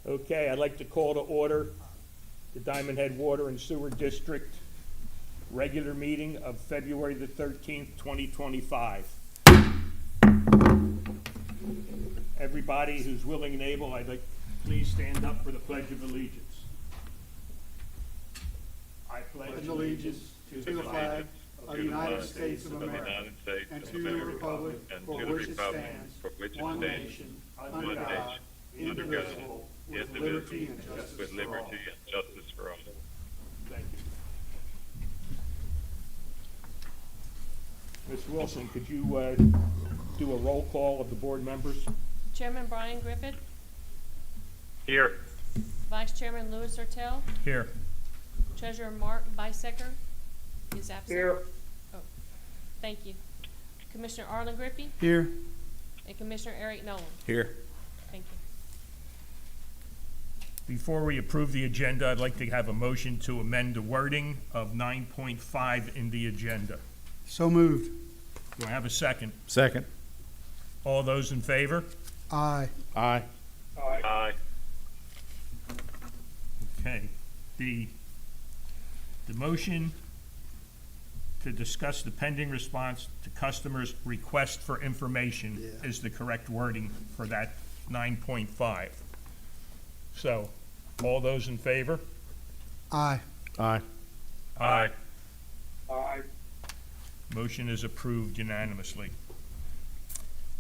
Okay, I'd like to call to order the Diamond Head Water and Sewer District regular meeting of February the 13th, 2025. Everybody who's willing and able, I'd like please stand up for the Pledge of Allegiance. I pledge allegiance to the flag of the United States of America and to the republic for which it stands, one nation, under God, indivisible, with liberty and justice for all. Thank you. Ms. Wilson, could you do a roll call of the board members? Chairman Brian Griffith, Here. Vice Chairman Louis Ortel, Here. Treasurer Mark Bisecker is absent. Here. Oh, thank you. Commissioner Arlen Griffey Here. and Commissioner Eric Nolan. Here. Thank you. Before we approve the agenda, I'd like to have a motion to amend the wording of 9.5 in the agenda. So moved. Do I have a second? Second. All those in favor? Aye. Aye. Aye. Okay. The motion to discuss the pending response to customers' request for information is the correct wording for that 9.5. So, all those in favor? Aye. Aye. Aye. Aye. Motion is approved unanimously.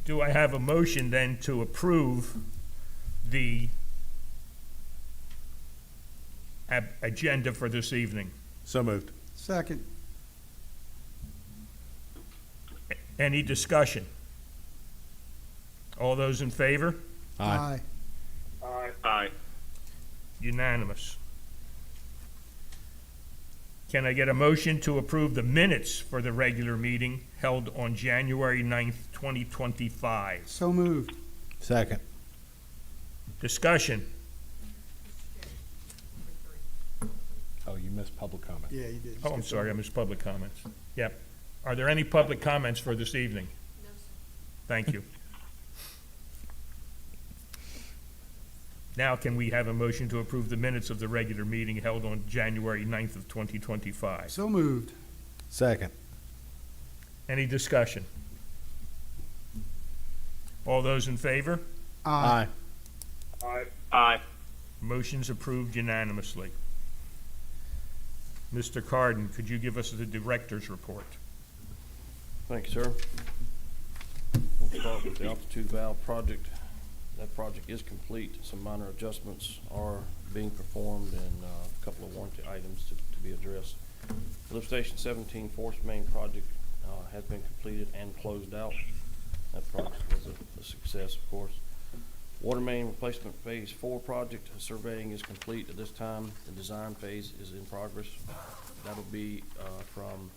Do I have a motion then to approve the agenda for this evening? So moved. Second. Any discussion? All those in favor? Aye. Aye. Unanimous. Can I get a motion to approve the minutes for the regular meeting held on January 9th, 2025? So moved. Second. Discussion. Oh, you missed public comment. Yeah, you did. Oh, I'm sorry, I missed public comments. Yep. Are there any public comments for this evening? No, sir. Thank you. Now can we have a motion to approve the minutes of the regular meeting held on January 9th of 2025? So moved. Second. Any discussion? All those in favor? Aye. Aye. Aye. Motion's approved unanimously. Mr. Carden, could you give us the director's report? Thank you, sir. We'll start with the altitude valve project. That project is complete. Some minor adjustments are being performed and a couple of warranty items to be addressed. Lift Station 17 force main project has been completed and closed out. That project was a success, of course. Water main replacement phase 4 project surveying is complete at this time. The design phase is in progress. That'll be from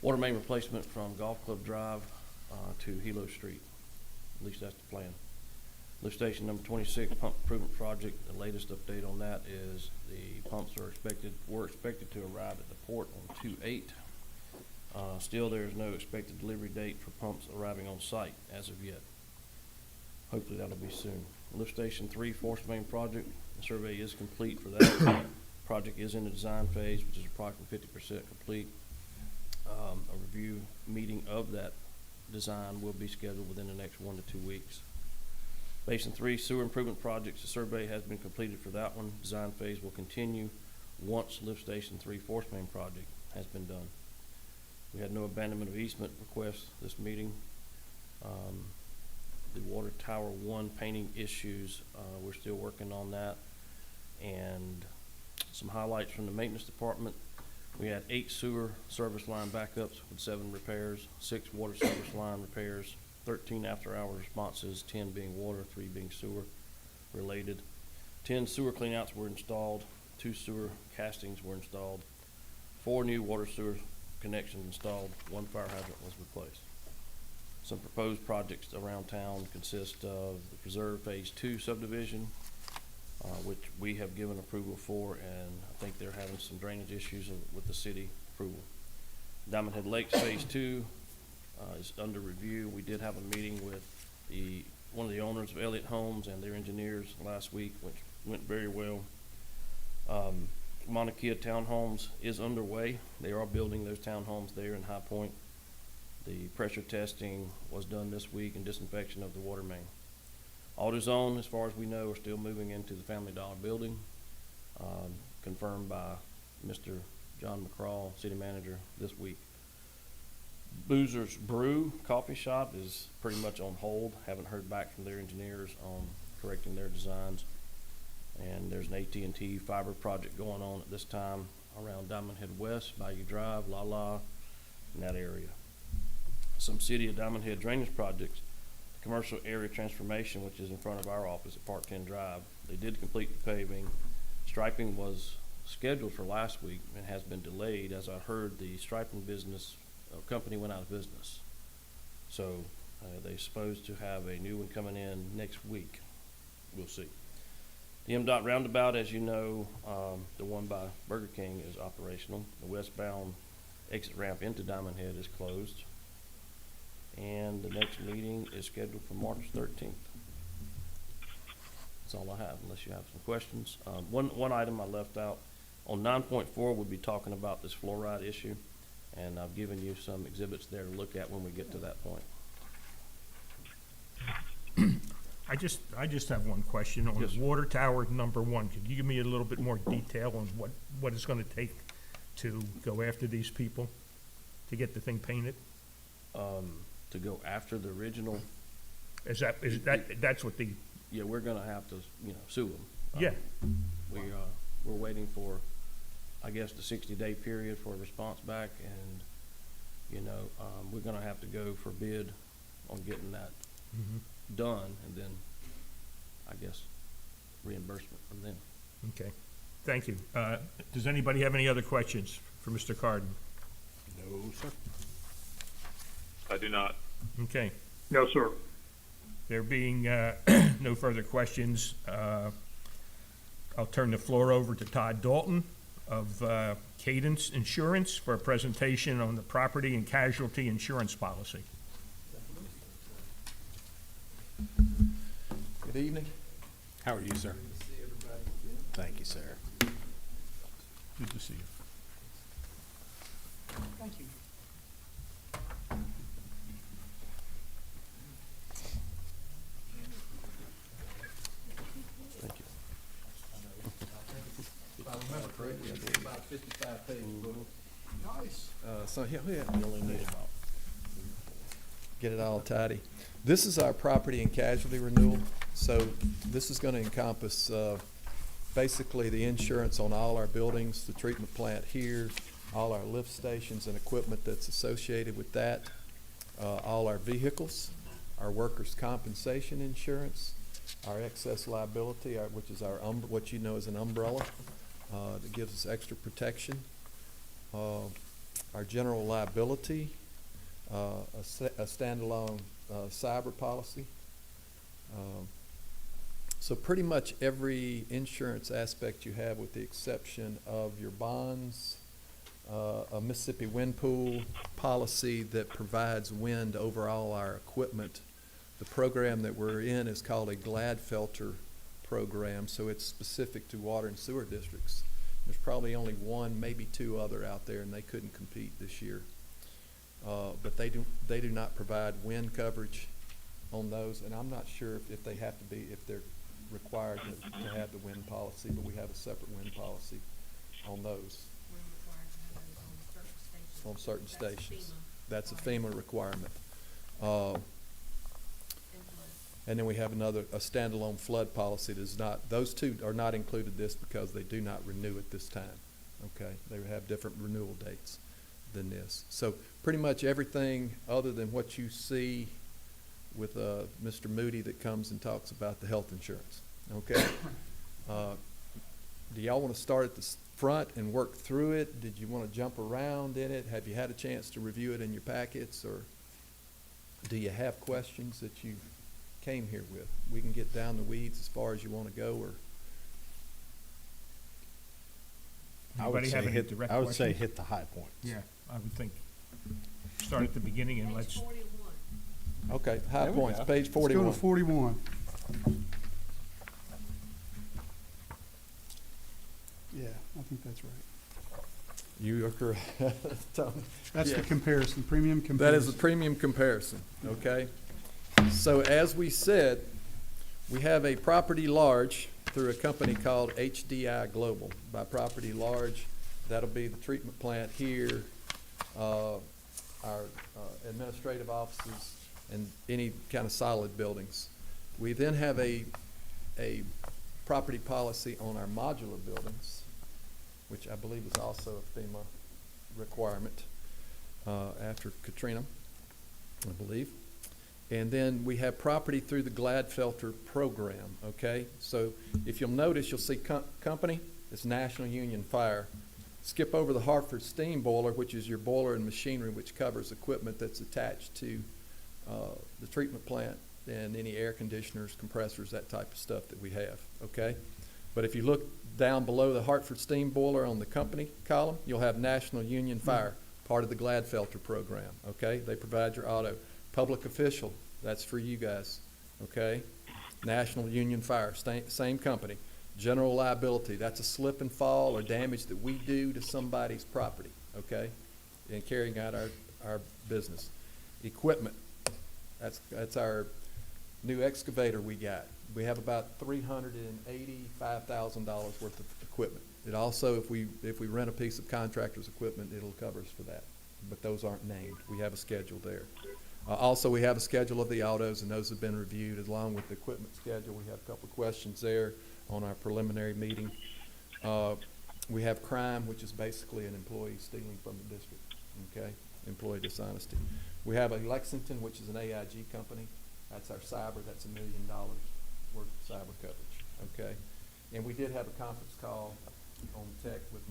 water main replacement from Golf Club Drive to Hilo Street. At least that's the plan. Lift station number 26 pump improvement project. The latest update on that is the pumps were expected to arrive at the port on 2/8. Still, there is no expected delivery date for pumps arriving on site as of yet. Hopefully that'll be soon. Lift station 3 force main project. The survey is complete for that. Project is in the design phase, which is approximately 50% complete. A review meeting of that design will be scheduled within the next 1 to 2 weeks. Basin 3 sewer improvement projects, the survey has been completed for that one. Design phase will continue once Lift Station 3 force main project has been done. We had no abandonment of easement requests this meeting. The Water Tower 1 painting issues, we're still working on that. And some highlights from the maintenance department. We had 8 sewer service line backups with 7 repairs, 6 water service line repairs, 13 after-hour responses, 10 being water, 3 being sewer related. 10 sewer cleanouts were installed, 2 sewer castings were installed, 4 new water sewer connections installed, 1 fire hydrant was replaced. Some proposed projects around town consist of the Preserve Phase 2 subdivision, which we have given approval for, and I think they're having some drainage issues with the city approval. Diamond Head Lakes Phase 2 is under review. We did have a meeting with one of the owners of Elliott Homes and their engineers last week, which went very well. Mauna Kea Townhomes is underway. They are building those townhomes there in High Point. The pressure testing was done this week and disinfection of the water main. AutoZone, as far as we know, are still moving into the Family Dollar building, confirmed by Mr. John McCraw, city manager, this week. Boozer's Brew Coffee Shop is pretty much on hold. Haven't heard back from their engineers on correcting their designs. And there's an AT&T fiber project going on at this time around Diamond Head West, Bayou Drive, La La, in that area. Some City of Diamond Head drainage projects. The commercial area transformation, which is in front of our office at Park 10 Drive. They did complete the paving. Striping was scheduled for last week and has been delayed, as I heard the striping business company went out of business. So they're supposed to have a new one coming in next week. We'll see. The MDOT roundabout, as you know, the one by Burger King is operational. The westbound exit ramp into Diamond Head is closed. And the next meeting is scheduled for March 13th. That's all I have, unless you have some questions. One item I left out, on 9.4, we'll be talking about this fluoride issue, and I've given you some exhibits there to look at when we get to that point. I just have one question on Yes, sir. water tower number 1. Could you give me a little bit more detail on what it's gonna take to go after these people, to get the thing painted? To go after the original, That's what the, yeah, we're gonna have to, sue them. yeah, We're waiting for, I guess, the 60-day period for a response back, and, we're gonna have to go for bid on getting that done, and then, I guess, reimbursement from them. okay. Thank you. Does anybody have any other questions for Mr. Carden? No, sir. I do not. Okay. No, sir. There being no further questions, I'll turn the floor over to Todd Dalton of Cadence Insurance for a presentation on the property and casualty insurance policy. Good evening. How are you, sir? Thank you, sir. Good to see you. Thank you. Thank you. If I remember correctly, it's about a 55-page book. Nice. So here, You only need about, get it all tidy. This is our property and casualty renewal. So this is going to encompass basically the insurance on all our buildings, the treatment plant here, all our lift stations and equipment that's associated with that, all our vehicles, our workers' compensation insurance, our excess liability, which is what you know as an umbrella, that gives us extra protection, our general liability, a standalone cyber policy. So pretty much every insurance aspect you have, with the exception of your bonds, a Mississippi wind pool policy that provides wind over all our equipment. The program that we're in is called a Gladfelter program, so it's specific to water and sewer districts. There's probably only one, maybe two other out there, and they couldn't compete this year. But they do not provide wind coverage on those, and I'm not sure if they have to be, if they're required to have the wind policy, but we have a separate wind policy on those. We're required to have those on certain stations. On certain stations. That's That's a FEMA requirement. influence. And then we have a standalone flood policy that is not, those two are not included this because they do not renew at this time, okay? They have different renewal dates than this. So pretty much everything other than what you see with Mr. Moody that comes and talks about the health insurance, okay? Do y'all want to start at the front and work through it? Did you want to jump around in it? Have you had a chance to review it in your packets, or do you have questions that you came here with? We can get down the weeds as far as you want to go, or Anybody have any direct I would say questions? hit the high points. Yeah, I would think, start at the beginning and Page let's, 41. okay, high There we points, go. page Let's go 41. to 41. think that's right. You are correct, Tony. That's the Yeah. comparison, premium That comparison. is a premium comparison, okay? So as we said, we have a property large through a company called HDI Global. By property large, that'll be the treatment plant here, our administrative offices, and any kind of solid buildings. We then have a property policy on our modular buildings, which I believe is also a FEMA requirement after Katrina, I believe. And then we have property through the Gladfelter program, okay? So if you'll notice, you'll see company, it's National Union Fire. Skip over the Hartford steam boiler, which is your boiler and machinery, which covers equipment that's attached to the treatment plant and any air conditioners, compressors, that type of stuff that we have, okay? But if you look down below the Hartford steam boiler on the company column, you'll have National Union Fire, part of the Gladfelter program, okay? They provide your auto. Public official, that's for you guys, okay? National Union Fire, same company. General liability, that's a slip and fall or damage that we do to somebody's property, okay? In carrying out our business. Equipment, that's our new excavator we got. We have about $385,000 worth of equipment. It also, if we rent a piece of contractor's equipment, it'll cover us for that. But those aren't named. We have a schedule there. Also, we have a schedule of the autos, and those have been reviewed along with the equipment schedule. We have a couple of questions there on our preliminary meeting. We have crime, which is basically an employee stealing from the district, okay? Employee dishonesty. We have a Lexington, which is an AIG company. That's our cyber. That's $1 million worth of cyber coverage, okay? And we did have a conference call on tech with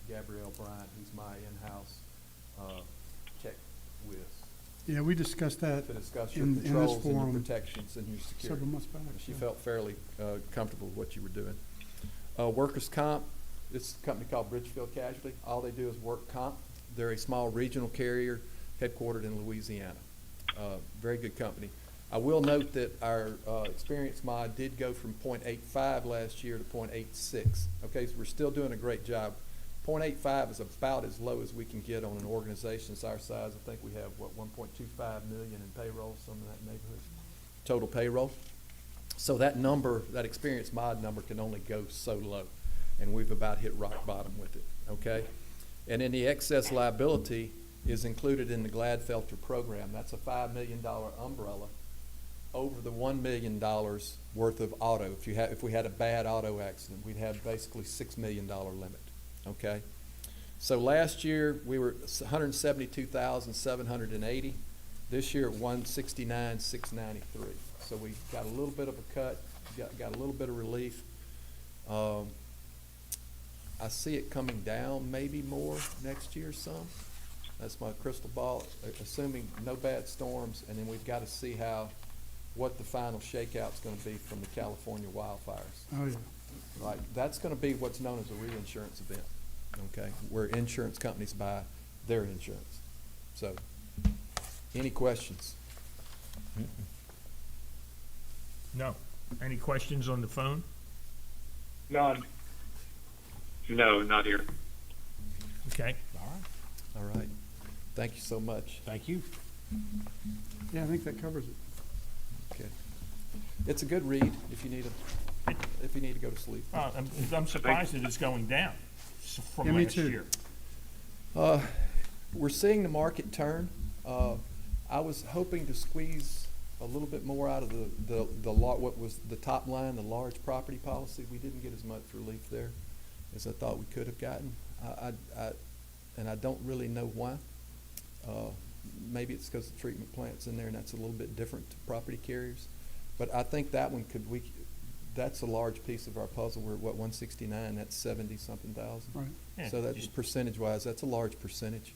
Gabrielle Bryant, who's my in-house tech whiz, Yeah, we discussed that to discuss your in this controls and your forum protections and your security. several months back. She so. felt fairly comfortable with what you were doing. Workers' comp, this is a company called Bridgefield Casualty. All they do is work comp. They're a small regional carrier headquartered in Louisiana. Very good company. I will note that our experience mod did go from 0.85 last year to 0.86. Okay, so we're still doing a great job. 0.85 is about as low as we can get on an organization our size. I think we have, 1.25 million in payroll, something in that neighborhood, total payroll. So that number, that experience mod number can only go so low, and we've about hit rock bottom with it, okay? And then the excess liability is included in the Gladfelter program. That's a $5 million umbrella over the $1 million worth of auto. If we had a bad auto accident, we'd have basically $6 million limit, okay? So last year, we were 172,780. This year at 169,693. So we got a little bit of a cut, got a little bit of relief. I see it coming down maybe more next year some. That's my crystal ball, assuming no bad storms, and then we've got to see what the final shakeout's going to be from the California wildfires. Oh, yeah. Right, that's going to be what's known as a reinsurance event, okay, where insurance companies buy their insurance. So, any questions? No. Any questions on the phone? None. No, not here. Okay. All right. Thank you so much. Thank you. Yeah, I think that covers it. Okay. It's a good read if you need to go to sleep. I'm surprised that it's going down from Yeah, me last too. year. We're seeing the market turn. I was hoping to squeeze a little bit more out of what was the top line, the large property policy. We didn't get as much relief there as I thought we could have gotten. And I don't really know why. Maybe it's because the treatment plant's in there and that's a little bit different to property carriers. But I think that one that's a large piece of our puzzle. We're at 169, that's 70-something thousand. Right. Yeah, So that's percentage-wise, that's a large percentage.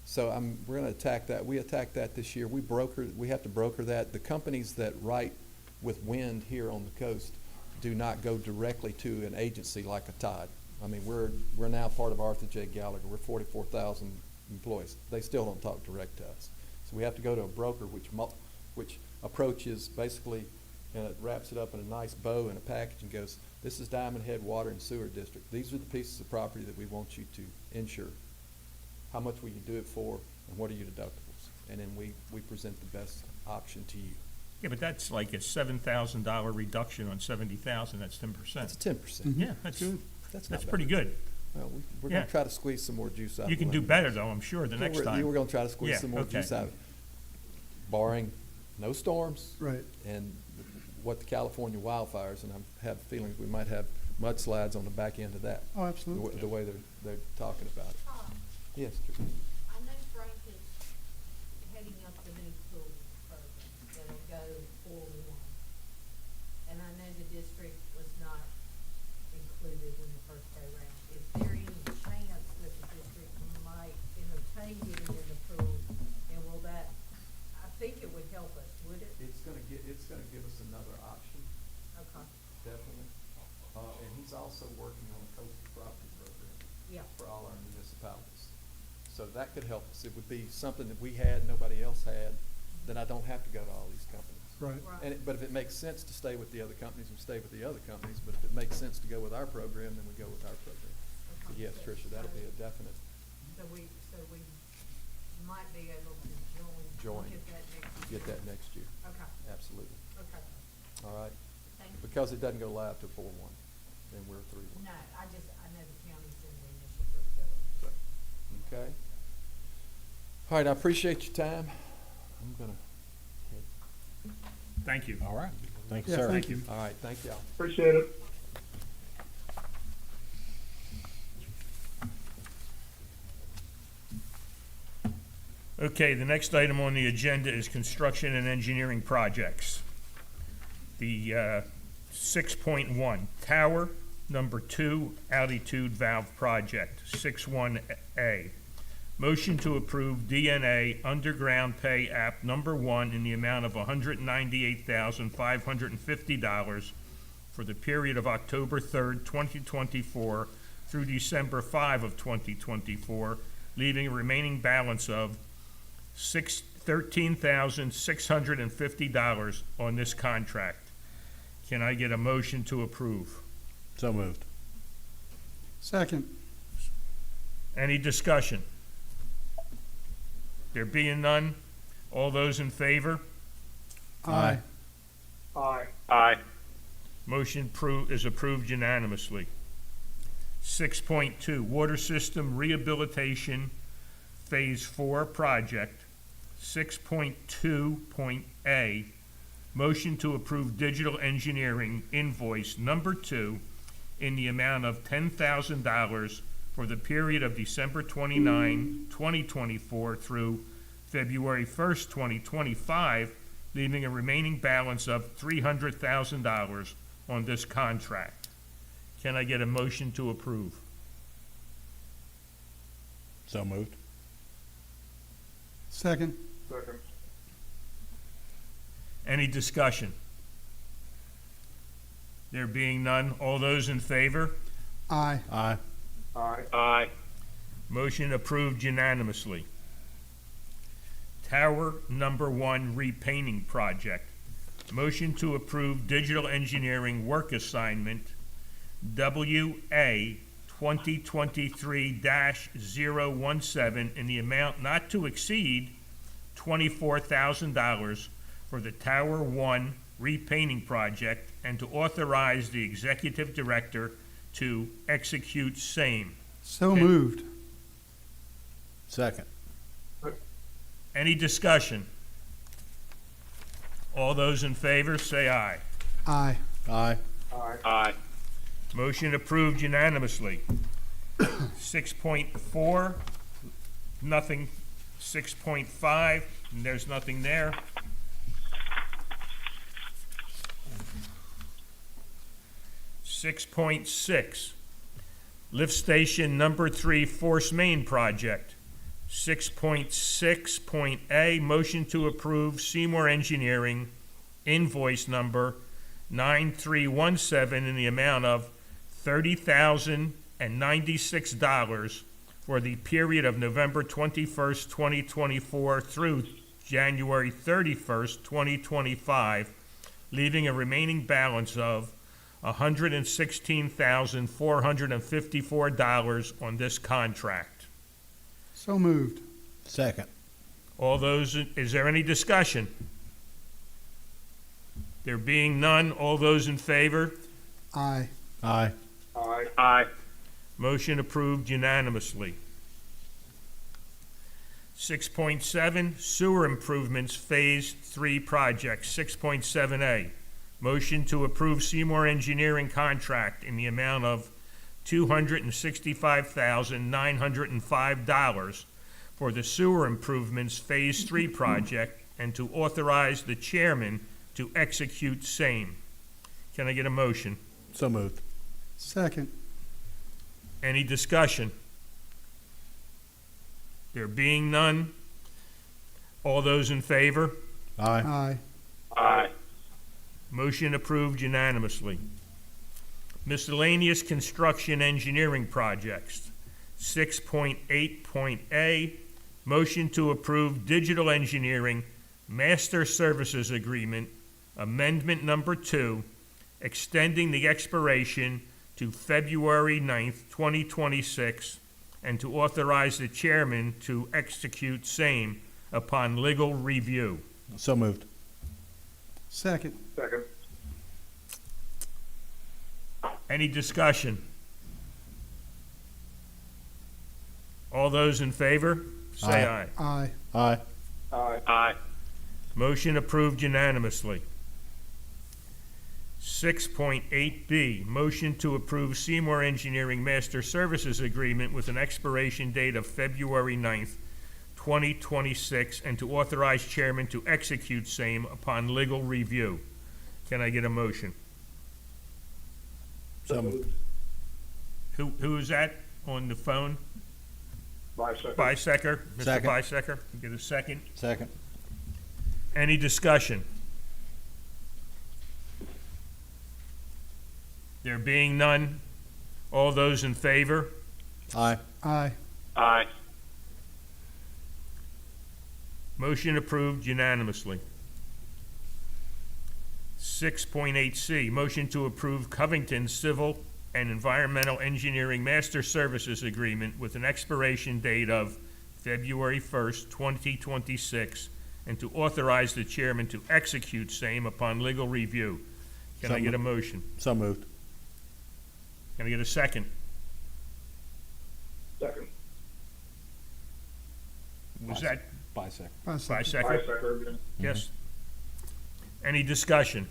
So we're gonna attack that. We attacked that this year. We have to broker that. The companies that write with wind here on the coast do not go directly to an agency like a Todd. I mean, we're now part of Arthur J. Gallagher. We're 44,000 employees. They still don't talk direct to us. So we have to go to a broker which approaches basically and it wraps it up in a nice bow in a package and goes, this is Diamond Head Water and Sewer District. These are the pieces of property that we want you to insure. How much will you do it for, and what are your deductibles? And then we present the best option to you. Yeah, but that's like a $7,000 reduction on 70,000, that's 10%. That's 10%. Yeah, that's That's not pretty good. Well, we're Yeah. gonna try to squeeze some more juice out of You the can do lemon. better, though, I'm sure, the Yeah, next we're- time. We're gonna try to squeeze Yeah, some more okay. juice out of it. Barring no storms. Right. And what the California wildfires, and I have feelings we might have mudslides on the back end of that. Oh, absolutely. The way they're talking about it. Yes, Teresa. I know Frank is heading up the new pool program that'll go 4-1. And I know the district was not included in the first go round. Is there any chance that the district might entertain getting in the pool? And will that, I think it would help us, would it? It's gonna give us another option, Okay, definitely. And he's also working on a coastal property program yeah. for all our municipalities. So that could help us. It would be something that we had, nobody else had, then I don't have to go to all these companies. Right. Right. But if it makes sense to stay with the other companies, we stay with the other companies, but if it makes sense to go with our program, then we go with our program. So Okay. yes, Tricia, that'll be a definite So we might be able to Join. get that next year. get that next year, Okay, absolutely. okay. All right? Thank you. Because it doesn't go live till 4/1, and we're 3/1. No, I know the county's in the initial facility. Okay? All right, I appreciate your time. I'm gonna head. Thank you. All right. Thank you, Yeah, sir. thank you. All right, thank y'all. Appreciate it. Okay, the next item on the agenda is construction and engineering projects. The 6.1, Tower Number 2 Altitude Valve Project, 61A. Motion to approve DNA Underground Pay App Number 1 in the amount of $198,550 for the period of October 3rd, 2024 through December 5 of 2024, leaving a remaining balance of $13,650 on this contract. Can I get a motion to approve? So moved. Second. Any discussion? There being none, all those in favor? Aye. Aye. Aye. Motion is approved unanimously. 6.2, Water System Rehabilitation Phase 4 Project. 6.2.A, motion to approve digital engineering invoice number 2 in the amount of $10,000 for the period of December 29, 2024 through February 1st, 2025, leaving a remaining balance of $300,000 on this contract. Can I get a motion to approve? So moved. Second. Second. Any discussion? There being none, all those in favor? Aye. Aye. Aye. Aye. Motion approved unanimously. Tower Number 1 Repainting Project. Motion to approve digital engineering work assignment WA 2023-017 in the amount not to exceed $24,000 for the Tower 1 repainting project and to authorize the executive director to execute same. So moved. Second. Any discussion? All those in favor, say aye. Aye. Aye. Aye. Aye. Motion approved unanimously. 6.4, nothing. 6.5, there's nothing there. 6.6, lift station number 3 Force Main project. 6.6.A, motion to approve Seymour Engineering invoice number 9317 in the amount of $30,096 for the period of November 21st, 2024 through January 31st, 2025, leaving a remaining balance of $116,454 on this contract. So moved. Second. Is there any discussion? There being none, all those in favor? Aye. Aye. Aye. Aye. Motion approved unanimously. 6.7, Sewer Improvements Phase 3 Project. 6.7A, motion to approve Seymour Engineering contract in the amount of $265,905 for the Sewer Improvements Phase 3 project and to authorize the chairman to execute same. Can I get a motion? So moved. Second. Any discussion? There being none, all those in favor? Aye. Aye. Aye. Motion approved unanimously. Miscellaneous construction engineering projects. 6.8.A, motion to approve digital engineering master services agreement, amendment number 2, extending the expiration to February 9th, 2026, and to authorize the chairman to execute same upon legal review. So moved. Second. Second. Any discussion? All those in favor, say aye. Aye. Aye. Aye. Aye. Motion approved unanimously. 6.8B, motion to approve Seymour Engineering Master Services Agreement with an expiration date of February 9th, 2026, and to authorize chairman to execute same upon legal review. Can I get a motion? So moved. Who is that on the phone? Bicycle. Bisecker? Mr. Second. Bisecker, get a second. Second. Any discussion? There being none, all those in favor? Aye. Aye. Aye. Motion approved unanimously. 6.8C, motion to approve Covington Civil and Environmental Engineering Master Services Agreement with an expiration date of February 1st, 2026, and to authorize the chairman to execute same upon legal review. Can I get a motion? So moved. Can I get a second? Second. Was that Bisect. Bisecker? Bicycle. Yes. Any discussion?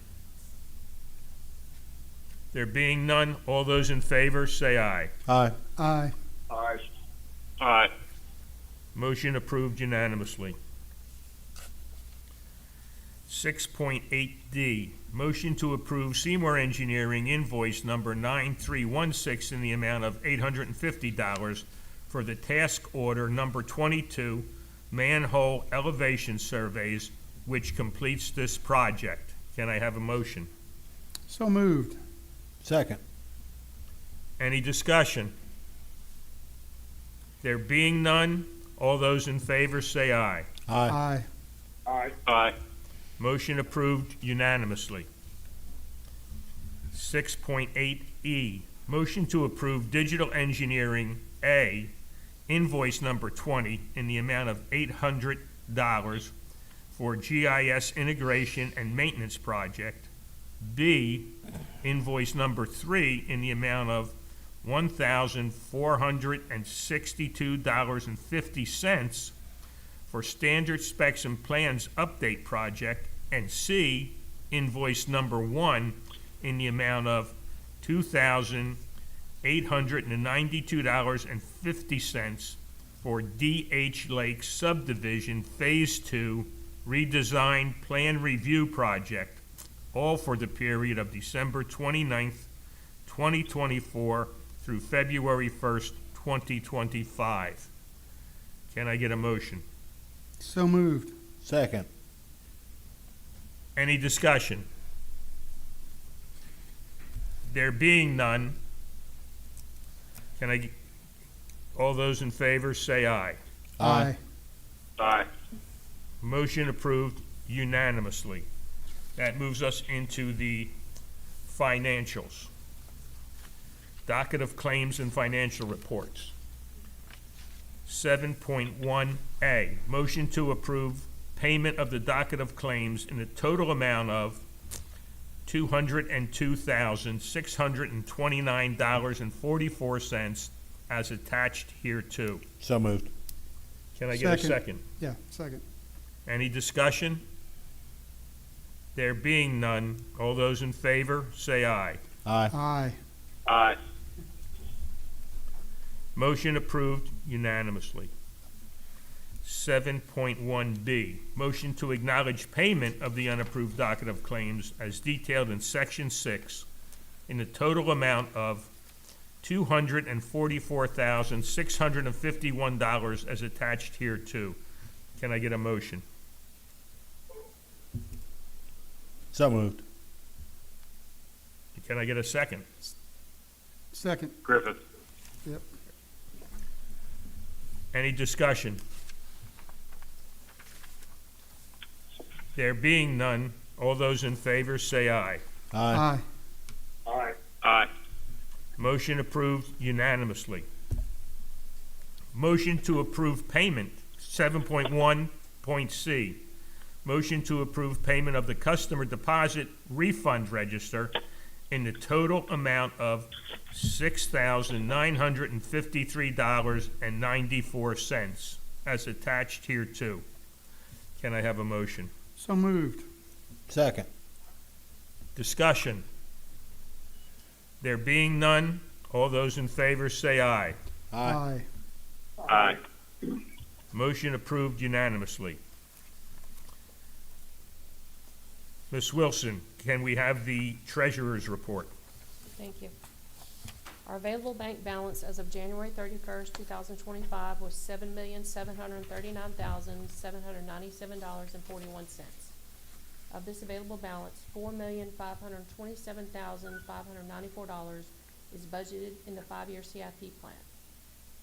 There being none, all those in favor, say aye. Aye. Aye. Aye. Aye. Motion approved unanimously. 6.8D, motion to approve Seymour Engineering invoice number 9316 in the amount of $850 for the task order number 22, manhole elevation surveys, which completes this project. Can I have a motion? So moved. Second. Any discussion? There being none, all those in favor say aye. Aye. Aye. Aye. Aye. Motion approved unanimously. 6.8E, motion to approve Digital Engineering A, invoice number 20 in the amount of $800 for GIS integration and maintenance project. B, invoice number 3 in the amount of $1,462.50 for standard specs and plans update project, and C, invoice number 1 in the amount of $2,892.50 for DH Lake subdivision Phase 2 redesign plan review project, all for the period of December 29th, 2024 through February 1st, 2025. Can I get a motion? So moved. Second. Any discussion? There being none, all those in favor say aye. Aye. Aye. Motion approved unanimously. That moves us into the financials. Docket of claims and financial reports. 7.1A, motion to approve payment of the docket of claims in the total amount of $202,629.44 as attached hereto. So moved. Can I get a second? Yeah, second. Any discussion? There being none, all those in favor, say aye. Aye. Aye. Aye. Motion approved unanimously. 7.1B, motion to acknowledge payment of the unapproved docket of claims as detailed in Section 6 in the total amount of $244,651 as attached hereto. Can I get a motion? So moved. Can I get a second? Second. Griffith. Yep. Any discussion? There being none, all those in favor say aye. Aye. Aye. Aye. Aye. Motion approved unanimously. Motion to approve payment, 7.1.C. Motion to approve payment of the customer deposit refund register in the total amount of $6,953.94 as attached hereto. Can I have a motion? So moved. Second. Discussion. There being none, all those in favor say aye. Aye. Aye. Motion approved unanimously. Ms. Wilson, can we have the treasurer's report? Thank you. Our available bank balance as of January 31st, 2025 was $7,739,797.41. Of this available balance, $4,527,594 is budgeted in the 5-year CIP plan.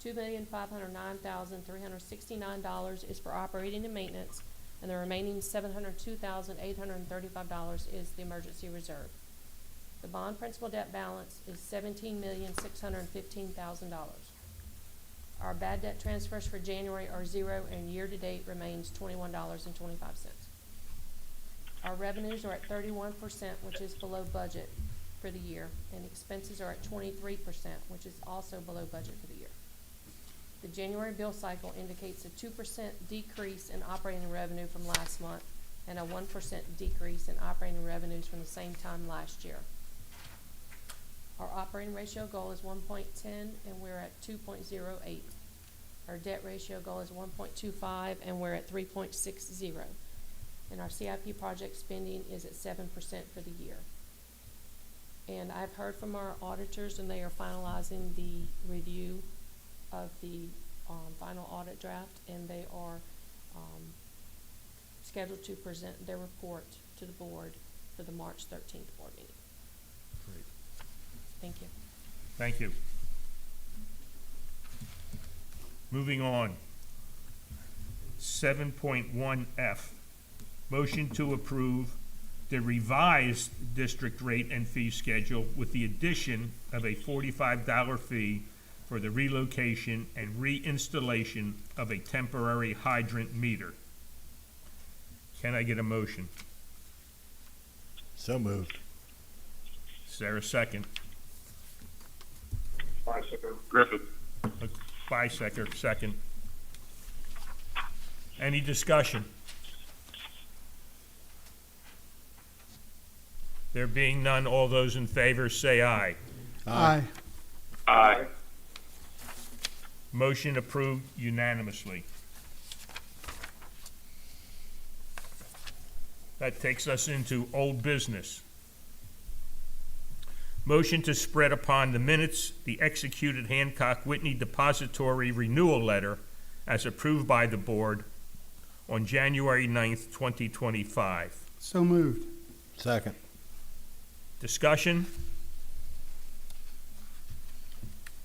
$2,509,369 is for operating and maintenance, and the remaining $702,835 is the emergency reserve. The bond principal debt balance is $17,615,000. Our bad debt transfers for January are 0, and year-to-date remains $21.25. Our revenues are at 31%, which is below budget for the year, and expenses are at 23%, which is also below budget for the year. The January bill cycle indicates a 2% decrease in operating revenue from last month and a 1% decrease in operating revenues from the same time last year. Our operating ratio goal is 1.10, and we're at 2.08. Our debt ratio goal is 1.25, and we're at 3.60. And our CIP project spending is at 7% for the year. And I've heard from our auditors, and they are finalizing the review of the final audit draft, and they are scheduled to present their report to the board for the March 13th board meeting. Great. Thank you. Thank you. Moving on. 7.1F, motion to approve the revised district rate and fee schedule with the addition of a $45 fee for the relocation and reinstallation of a temporary hydrant meter. Can I get a motion? So moved. Is there a second? Bicycle. Griffith. Bisecker, second. Any discussion? There being none, all those in favor say aye. Aye. Aye. Motion approved unanimously. That takes us into old business. Motion to spread upon the minutes the executed Hancock Whitney Depository Renewal Letter as approved by the board on January 9th, 2025. So moved. Second. Discussion?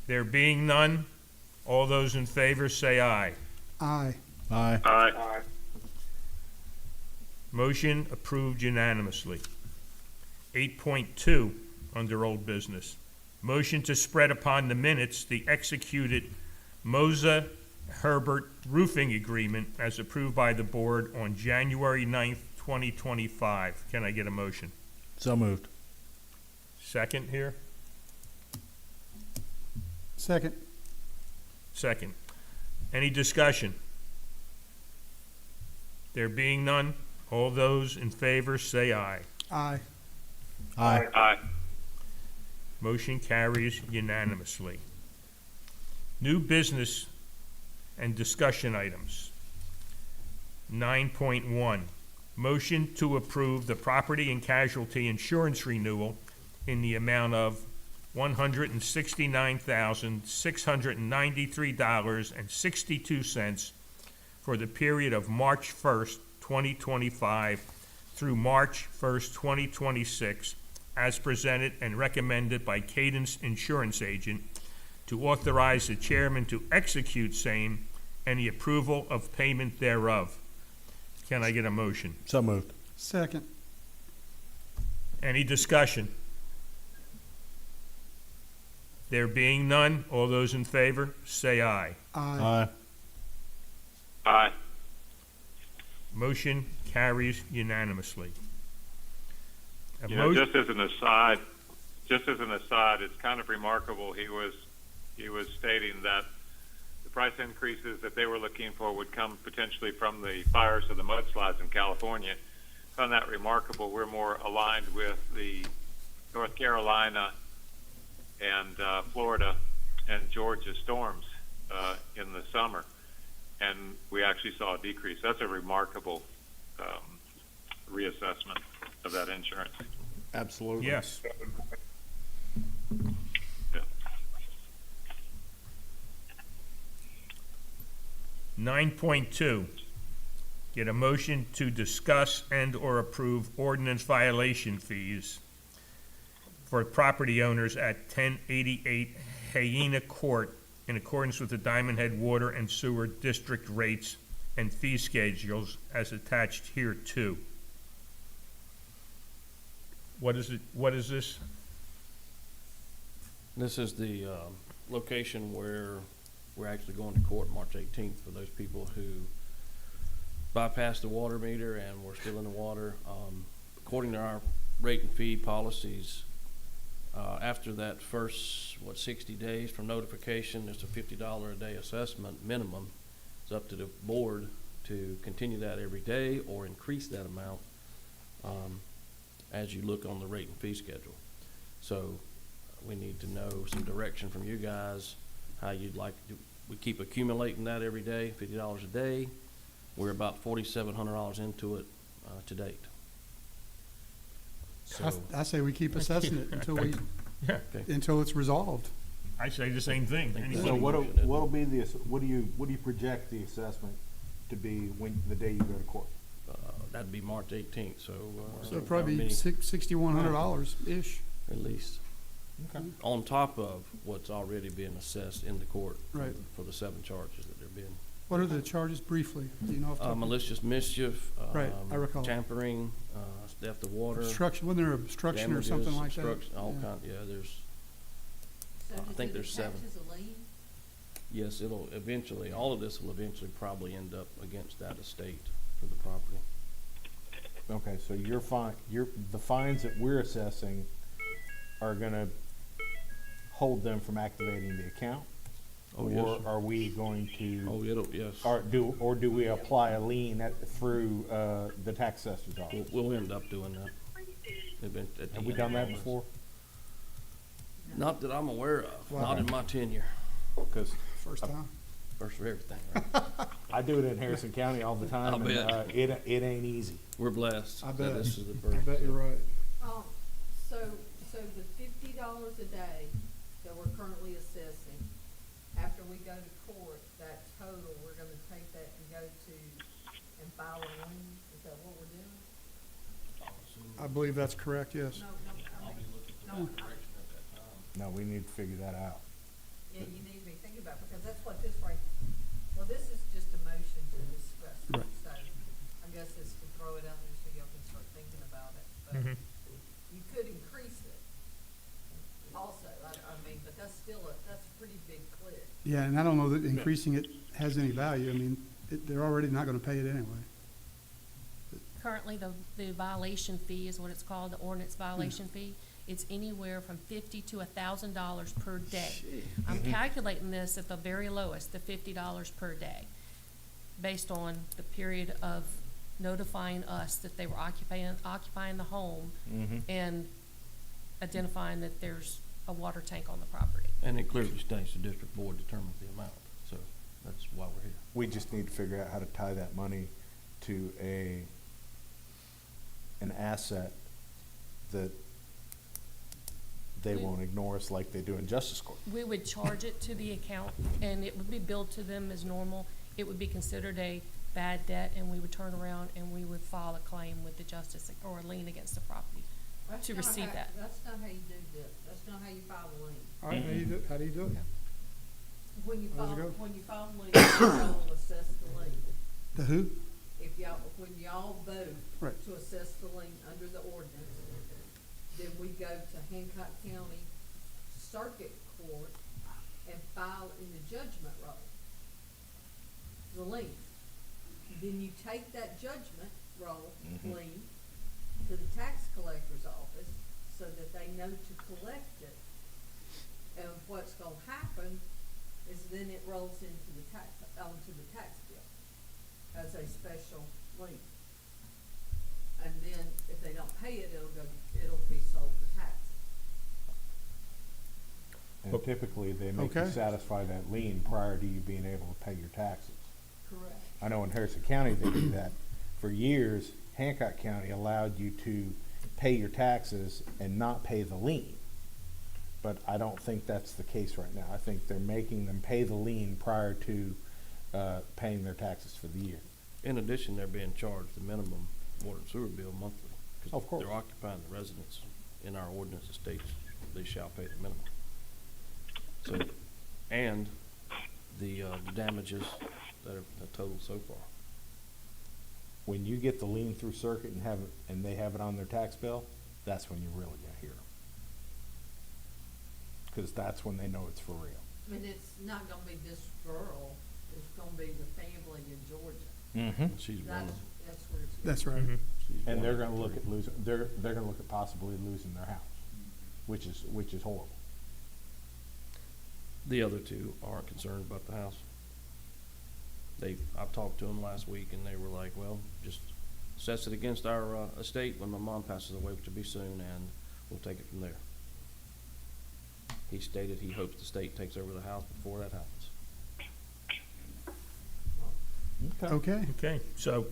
There being none, all those in favor say aye. Aye. Aye. Aye. Motion approved unanimously. 8.2, under old business. Motion to spread upon the minutes the executed Moza Herbert roofing agreement as approved by the board on January 9th, 2025. Can I get a motion? So moved. Second here? Second. Second. Any discussion? There being none, all those in favor say aye. Aye. Aye. Aye. Motion carries unanimously. New business and discussion items. 9.1, motion to approve the property and casualty insurance renewal in the amount of $169,693.62 for the period of March 1st, 2025 through March 1st, 2026, as presented and recommended by Cadence Insurance Agent, to authorize the chairman to execute same and the approval of payment thereof. Can I get a motion? So moved. Second. Any discussion? There being none, all those in favor, say aye. Aye. Aye. Aye. Motion carries unanimously. A You know, mo- just as an aside, it's kind of remarkable. He was stating that the price increases that they were looking for would come potentially from the fires or the mudslides in California. Found that remarkable. We're more aligned with the North Carolina and Florida and Georgia storms in the summer, and we actually saw a decrease. That's a remarkable reassessment of that insurance. Absolutely. Yes. Yeah. 9.2, get a motion to discuss and/or approve ordinance violation fees for property owners at 1088 Hyena Court in accordance with the Diamond Head Water and Sewer District rates and fee schedules as attached here too. What is it? What is this? This is the location where we're actually going to court March 18th for those people who bypassed the water meter and were still in the water. According to our rate and fee policies, after that first, 60 days from notification, it's a $50 a day assessment minimum. It's up to the board to continue that every day or increase that amount as you look on the rate and fee schedule. So we need to know some direction from you guys, how you'd like to do. We keep accumulating that every day, $50 a day. We're about $4,700 into it to date. So, I say we keep assessing it Yeah, until it's resolved. I say the same thing. So Anybody? So what'll be the, what do you project the assessment to be when, the day you go to court? that'd be March 18th, so. So probably maybe $6,100-ish. At least. Okay. On top of what's already being assessed in the court. Right. For the 7 charges that they're being. What are the charges briefly? Do you know? off the top of- Malicious mischief. Right, I recall. Tampering, theft of water. Obstruction, wasn't there obstruction or something damages, like that? obstruction, all Yeah. kind, yeah, there's, So I does think it there's attach 7. as a lien? yes, it'll eventually, all of this will eventually probably end up against that estate for the property. Okay, so the fines that we're assessing are gonna hold them from activating the account? Oh, yes. Or are we going Oh, to, yes. or do we apply a lien through, the tax assessor's office? We'll end up doing that. At the Have we end done of that this. before? Not that I'm aware of, Wow. not in my tenure. Cause First time. First for everything, right? I do it in Harrison County all the time, I bet. and, it ain't easy. We're blessed. I that bet. This is the I first. bet you're right. So the $50 a day that we're currently assessing, after we go to court, that total, we're gonna take that and go to, and file a lien? Is that what we're doing? I believe that's correct, yes. No, we need to figure that out. Yeah, you need to be thinking about, because that's what this right, well, this is just a motion to discuss. Right. So, I guess it's to throw it out there so y'all can start thinking about it, but Mhm. you could increase it also, I mean, but that's still that's a pretty big clip. Yeah, and I don't know that increasing it has any value. I mean, they're already not gonna pay it anyway. Currently, the violation fee is what it's called, the ordinance violation fee. It's anywhere from $50 to $1,000 per day. I'm calculating this at the very lowest, the $50 per day, based on the period of notifying us that they were occupying the home and identifying that there's a water tank on the property. And it clearly states the district board determines the amount, so that's why we're here. We just need to figure out how to tie that money to an asset that they won't ignore us like they do in justice court. We would charge it to the account, and it would be billed to them as normal. It would be considered a bad debt, and we would turn around and we would file a claim with the justice, or a lien against the property That's to not receive how- that. That's not how you do this, that's not how you file a lien. All right, how do you do it? When you How does file, it go? when you file a lien, y'all will assess the lien. The who? If y'all, when y'all vote Right. to assess the lien under the ordinance, then we go to Hancock County Circuit Court and file in the judgment roll the lien. Then you take that judgment roll lien to the tax collector's office so that they know to collect it. And what's gonna happen is then it rolls into the tax, onto the tax bill as a special lien. And then if they don't pay it, it'll be sold for taxes. And typically, they make you Okay. satisfy that lien prior to you being able to pay your taxes. Correct. I know in Harrison County, they do that. For years, Hancock County allowed you to pay your taxes and not pay the lien. But I don't think that's the case right now. I think they're making them pay the lien prior to paying their taxes for the year. In addition, they're being charged the minimum water and sewer bill monthly. 'Cause Of course. they're occupying the residence in our ordinance states they shall pay the minimum. So, and the damages that are totaled so far. When you get the lien through circuit and have it, and they have it on their tax bill, that's when you're really gonna hear them. Cause that's when they know it's for real. I mean, it's not gonna be this girl, it's gonna be the family in Georgia. Mm-hmm. She's one That's, of, that's where it's. That's right. she's And one they're of the gonna look three. at losing, they're gonna look at possibly losing their house, which is horrible. The other two aren't concerned about the house. I've talked to them last week and they were like, well, just assess it against our estate when my mom passes away, which will be soon, and we'll take it from there. He stated he hopes the state takes over the house before that happens. Okay. Okay, so,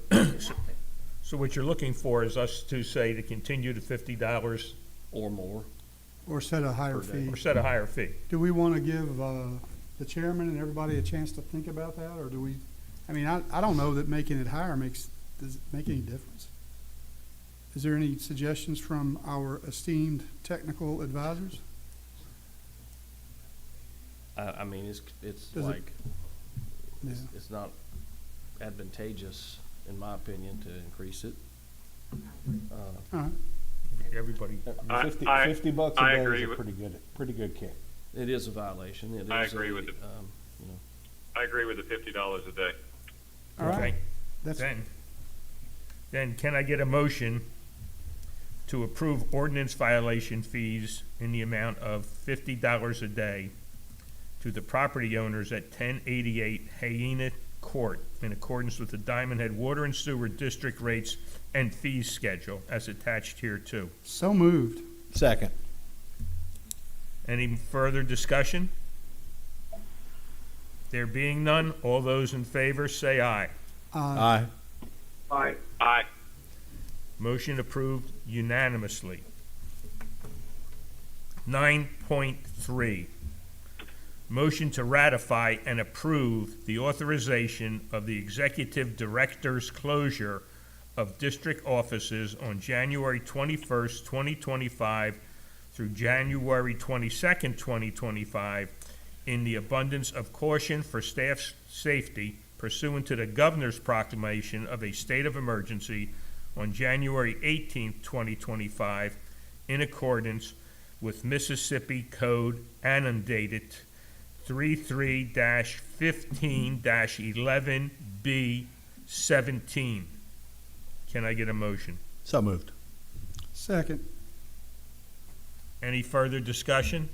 so what you're looking for is us to say to continue to $50 Or more. Or set a higher Per day. fee. or set a higher fee. Do we want to give the chairman and everybody a chance to think about that, or do we, I mean, I don't know that making it higher does it make any difference? Is there any suggestions from our esteemed technical advisors? I mean, it's Does it- like, Yeah. it's not advantageous, in my opinion, to increase it. All right. Everybody, I- 50 bucks a I day agree is a with- pretty good kick. It is a violation. It is I agree with it. you know, I agree with the $50 a day. All right. okay? That's, Then can I get a motion to approve ordinance violation fees in the amount of $50 a day to the property owners at 1088 Hyena Court in accordance with the Diamond Head Water and Sewer District rates and fees schedule as attached here too. so moved. Second. Any further discussion? There being none, all those in favor say aye. Aye. Aye. Motion approved unanimously. 9.3, motion to ratify and approve the authorization of the executive director's closure of district offices on January 21st, 2025 through January 22nd, 2025, in the abundance of caution for staff's safety pursuant to the governor's proclamation of a state of emergency on January 18th, 2025, in accordance with Mississippi Code annotated 33-15-11B17. Can I get a motion? So moved. Second. Any further discussion?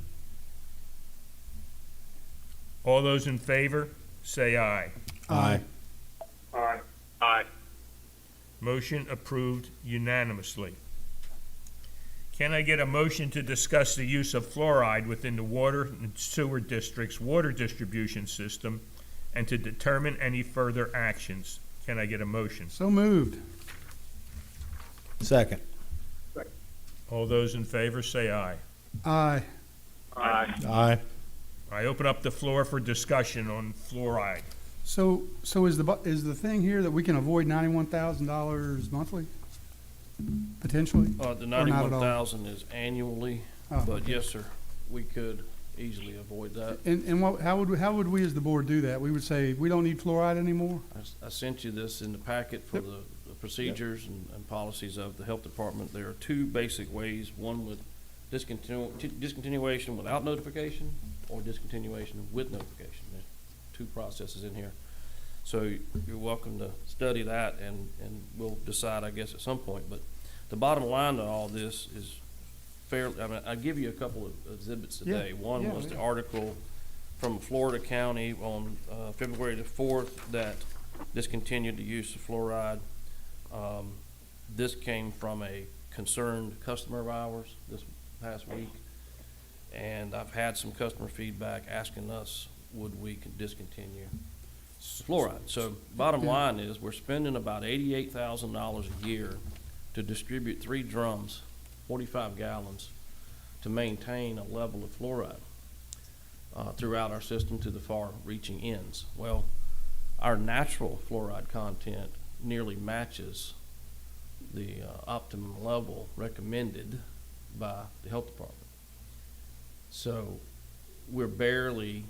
All those in favor, say aye. Aye. Aye. Motion approved unanimously. Can I get a motion to discuss the use of fluoride within the water and sewer district's water distribution system and to determine any further actions? Can I get a motion? So moved. Second. All those in favor say aye. Aye. Aye. Aye. I open up the floor for discussion on fluoride. So is the thing here that we can avoid $91,000 monthly? Potentially? The Or not at all? 91,000 is annually, Oh, but okay. yes, sir, we could easily avoid that. And how would we as the board do that? We would say, we don't need fluoride anymore? I sent you this in the packet for the procedures and policies of the health department. There are two basic ways, one with discontinuation without notification or discontinuation with notification. There's two processes in here. So you're welcome to study that and we'll decide, I guess, at some point. But the bottom line to all this is fairly, I mean, I'll give you a couple of exhibits today. Yeah, One yeah, was the yeah. article from Florida County on February the 4th that discontinued the use of fluoride. This came from a concerned customer of ours this past week. And I've had some customer feedback asking us, would we discontinue fluoride? So bottom line is we're spending about $88,000 a year to distribute 3 drums, 45 gallons, to maintain a level of fluoride throughout our system to the far-reaching ends. Well, our natural fluoride content nearly matches the optimum level recommended by the health department. So we're barely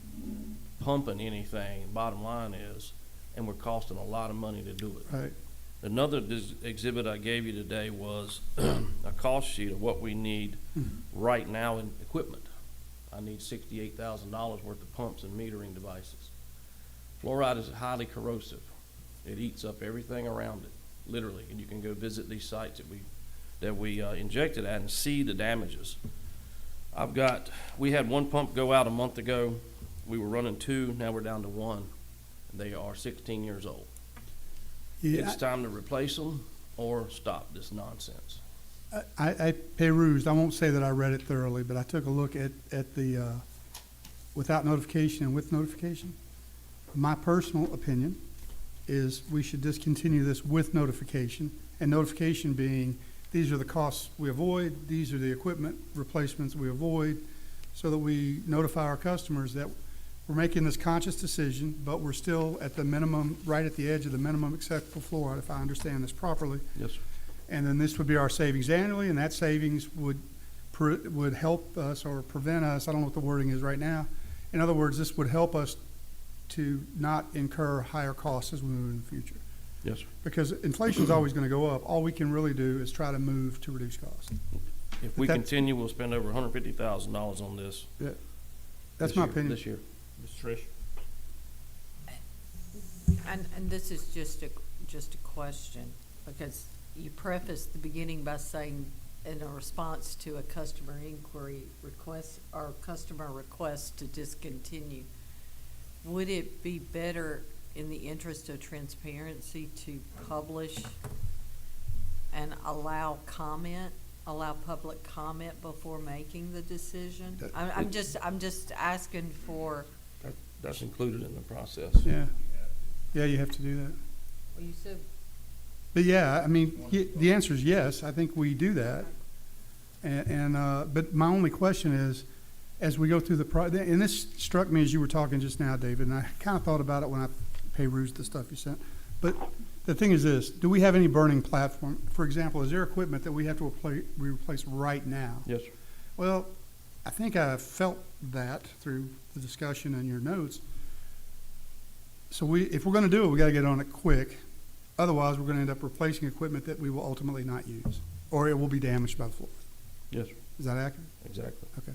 pumping anything, bottom line is, and we're costing a lot of money to do it. Right. Another exhibit I gave you today was a cost sheet of what we need right now in equipment. I need $68,000 worth of pumps and metering devices. Fluoride is highly corrosive. It eats up everything around it, literally, and you can go visit these sites that we injected at and see the damages. We had one pump go out a month ago. We were running 2, now we're down to 1. They are 16 years old. Yeah, It's time to replace them or stop this nonsense. I perused, I won't say that I read it thoroughly, but I took a look at the without notification and with notification. My personal opinion is we should discontinue this with notification, and notification being, these are the costs we avoid, these are the equipment replacements we avoid, so that we notify our customers that we're making this conscious decision, but we're still at the minimum, right at the edge of the minimum acceptable fluoride, if I understand this properly. Yes, sir. And then this would be our savings annually, and that savings would help us or prevent us, I don't know what the wording is right now. In other words, this would help us to not incur higher costs as we move in the future. Yes, sir. Because inflation's always gonna go up. All we can really do is try to move to reduce costs. If we That's- continue, we'll spend over $150,000 on this. That's this my year- opinion. This year. Ms. Trish? And this is just a question, because you prefaced the beginning by saying in a response to a customer inquiry request or customer request to discontinue, would it be better in the interest of transparency to publish and allow public comment before making the decision? I'm just asking for, That's included in the process. Yeah. Yeah, you have to do that. well, you said, But yeah, I mean, the answer is yes, I think we do that. But my only question is, as we go through and this struck me as you were talking just now, David, and I kind of thought about it when I perused the stuff you sent. But the thing is this, do we have any burning platform? For example, is there equipment that we have to replace right now? Yes, sir. Well, I think I felt that through the discussion and your notes. So if we're gonna do it, we gotta get on it quick. Otherwise, we're gonna end up replacing equipment that we will ultimately not use, or it will be damaged by the fluoride. Yes, sir, Is that accurate? exactly. Okay.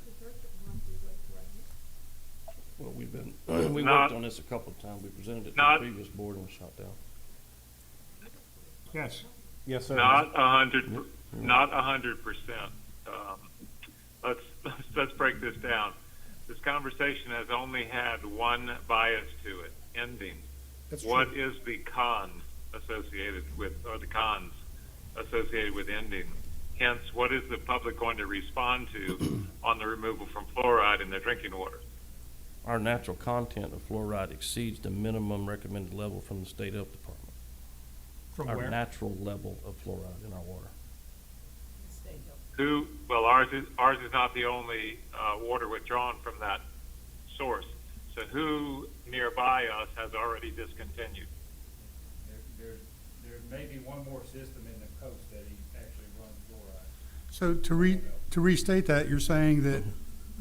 Well, we've been, we Not- worked on this a couple of times. We presented it to the not- previous board and was shot down. Yes. Yes, sir. Not 100%. Let's break this down. This conversation has only had one bias to it, ending. That's What true. is the con associated with, or the cons associated with ending? Hence, what is the public going to respond to on the removal from fluoride in their drinking water? Our natural content of fluoride exceeds the minimum recommended level from the state health department. From Our where? natural level of fluoride in our water. Well, ours is not the only water withdrawn from that source. So who nearby us has already discontinued? There may be one more system in the coast that he actually runs fluoride. So to restate that, you're saying that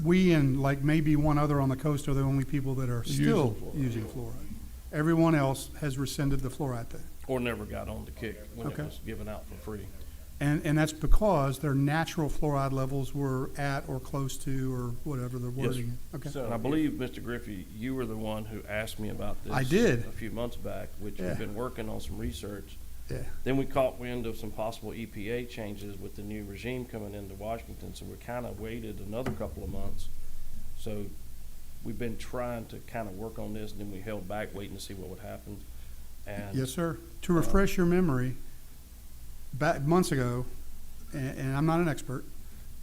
we and like maybe one other on the coast are the only people that are still fluoride. using fluoride. Everyone else has rescinded the fluoride thing. Or never got on the kick when it Okay. was given out for free. And that's because their natural fluoride levels were at or close to, or whatever the Yes, wording. Okay. So And I believe, Mr. Griffey, you were the one who asked me about this. I did. A few months back, which Yeah. we've been working on some research. Yeah. Then we caught wind of some possible EPA changes with the new regime coming into Washington, so we kind of waited another couple of months. So we've been trying to kind of work on this, and then we held back, waiting to see what would happen. And Yes, sir. To refresh your memory, back months ago, and I'm not an expert,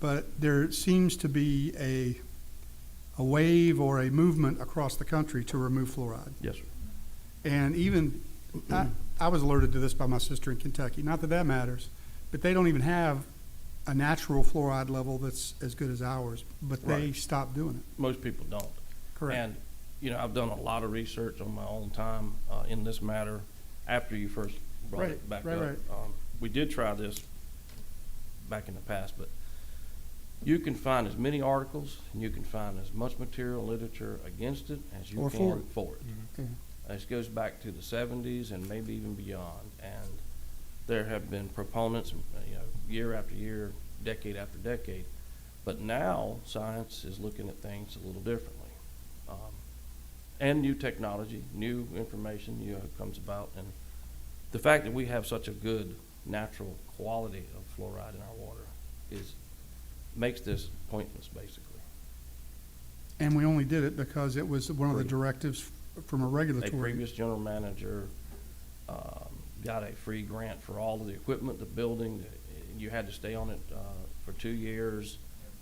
but there seems to be a wave or a movement across the country to remove fluoride. Yes, sir. And even, I was alerted to this by my sister in Kentucky. Not that that matters, but they don't even have a natural fluoride level that's as good as ours, but they Right. stopped doing it. Most people don't. Correct. And, you know, I've done a lot of research on my own time in this matter after you first brought Right, it back right, up. right. We did try this back in the past, but you can find as many articles and you can find as much material literature against it as you Or can for it. for it. Yeah. This goes back to the 70s and maybe even beyond. And there have been proponents, you know, year after year, decade after decade. But now science is looking at things a little differently. And new technology, new information, you know, comes about. And the fact that we have such a good natural quality of fluoride in our water makes this pointless, basically. And we only did it because it was one of the Free. directives from a A regulatory. previous general manager got a free grant for all of the equipment, the building. You had to stay on it for 2 years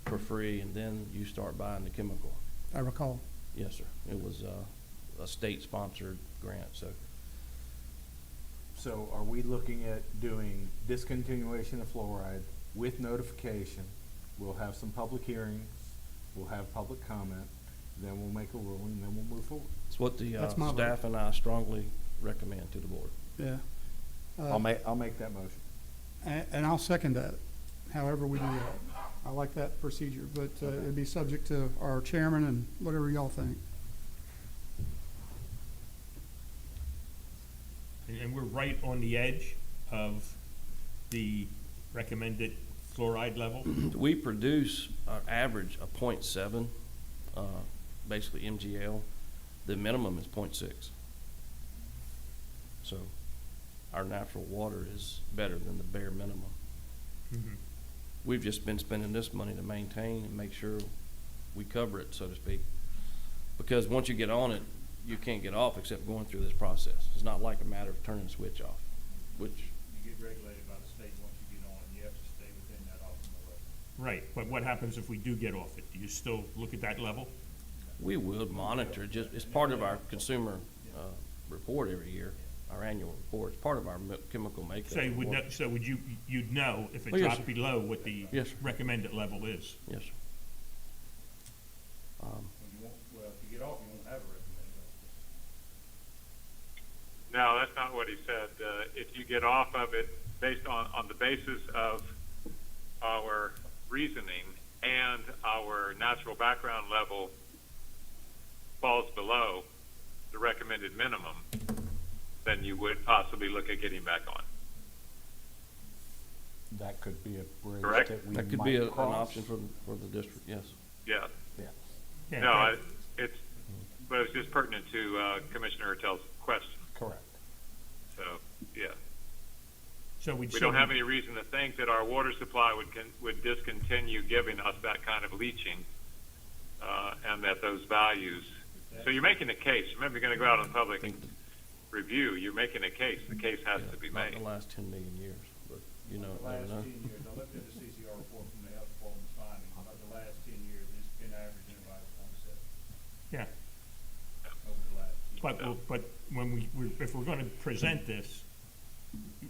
for free, and then you start buying the chemical. I recall. Yes, sir. It was a state-sponsored grant, so. So are we looking at doing discontinuation of fluoride with notification? We'll have some public hearings, we'll have public comment, then we'll make a ruling, then we'll move forward. It's what the That's my vote. staff and I strongly recommend to the board. Yeah. I'll make that motion. And I'll second that, however we do that. I like that procedure, but it'd be subject to our chairman and whatever y'all think. And we're right on the edge of the recommended fluoride level. We produce our average of 0.7, basically MGL. The minimum is 0.6. So our natural water is better than the bare minimum. Mhm. We've just been spending this money to maintain and make sure we cover it, so to speak. Because once you get on it, you can't get off except going through this process. It's not like a matter of turning the switch off, which, You get regulated by the state once you get on, and you have to stay within that optimal level. Right, but what happens if we do get off it? Do you still look at that level? we would monitor, just, it's part of our consumer report every year, our annual report. It's part of our chemical makeup. So you would report. know, so would you, you'd know if it Oh, yes, dropped sir. below what the Yes, sir. recommended level is? Yes, sir. When you won't, well, if you get off, you won't have a recommended level. No, that's not what he said. If you get off of it based on the basis of our reasoning and our natural background level falls below, the recommended minimum, then you would possibly look at getting back on. That could be a bridge Correct. that we That could be might an cross. option for the district, yes. Yeah. Yeah. Yeah, No, it's, but it's just pertinent to Commissioner Hertel's question. Correct. So, yeah. So We don't have any reason to think that our water supply would discontinue giving us that kind of leaching, and that those values. So you're making a case. Remember, you're going to go out on public review. You're making a case. The case has to be Not made. in the last 10 million years, but you know, The never last know. 10 years, I looked at the CCR report from the health department's finding, about the last 10 years, it's been averaging about 0.7 Yeah, over the last 10 years. but when if we're gonna present this,